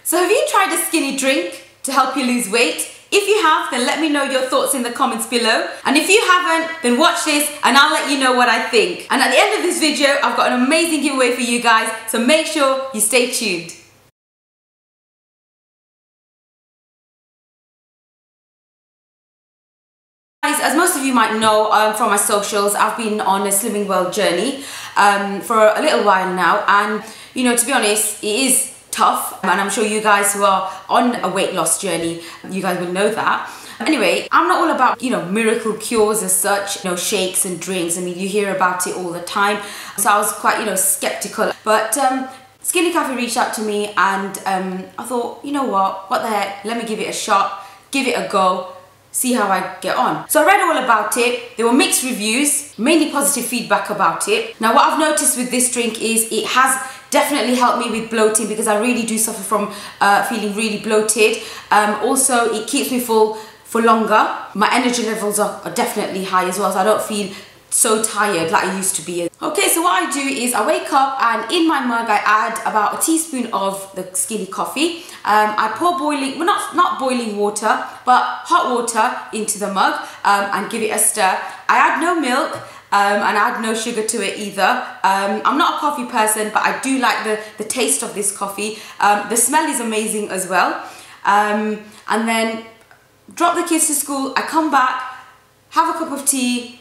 So have you tried a skinny drink to help you lose weight? If you have, then let me know your thoughts in the comments below. And if you haven't, then watch this and I'll let you know what I think. And at the end of this video, I've got an amazing giveaway for you guys, so make sure you stay tuned. As most of you might know from my socials, I've been on a Slimming World journey for a little while now, and you know, to be honest, it is tough, and I'm sure you guys who are on a weight loss journey, you guys will know that. Anyway, I'm not all about, you know, miracle cures as such, you know, shakes and drinks. I mean, you hear about it all the time, so I was quite, you know, skeptical. But Skinny Caffe reached out to me, and I thought, you know what the heck, let me give it a shot, give it a go, see how I get on. So I read all about it. There were mixed reviews, mainly positive feedback about it. Now what I've noticed with this drink is it has definitely helped me with bloating, because I really do suffer from feeling really bloated. Also, it keeps me full for longer. My energy levels are definitely high as well, so I don't feel so tired like I used to be. Okay, so what I do is I wake up, and in my mug I add about a teaspoon of the Skinny Coffee. I pour boiling, well not boiling water, but hot water into the mug and give it a stir. I add no milk and I add no sugar to it either. I'm not a coffee person, but I do like the taste of this coffee. The smell is amazing as well. And then drop the kids to school, I come back, have a cup of tea,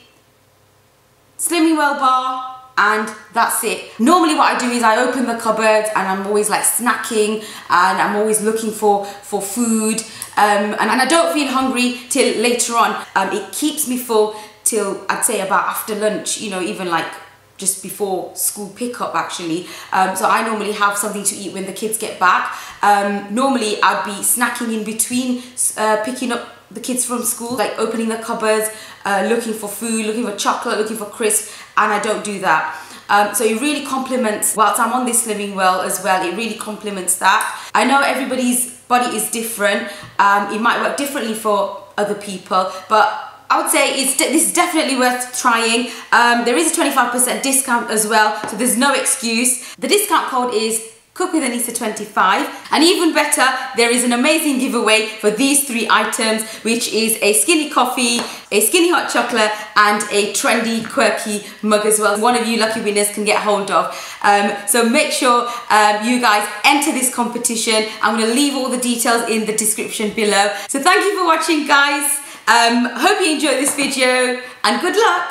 Slimming World bar, and that's it. Normally what I do is I open the cupboard and I'm always like snacking, and I'm always looking for food, and I don't feel hungry till later on. It keeps me full till I'd say about after lunch, you know, even like just before school pickup actually. So I normally have something to eat when the kids get back. Normally I'd be snacking in between picking up the kids from school, like opening the cupboards, looking for food, looking for chocolate, looking for crisps, and I don't do that. So it really complements, whilst I'm on this Slimming World as well, it really complements that. I know everybody's body is different, it might work differently for other people, but I would say this is definitely worth trying. There is a 25% discount as well, so there's no excuse. The discount code is Cook with Anisa 25, and even better, there is an amazing giveaway for these three items, which is a Skinny Coffee, a Skinny Hot Chocolate, and a trendy quirky mug as well. One of you lucky winners can get hold of. So make sure you guys enter this competition. I'm going to leave all the details in the description below. So thank you for watching, guys. Hope you enjoyed this video, and good luck.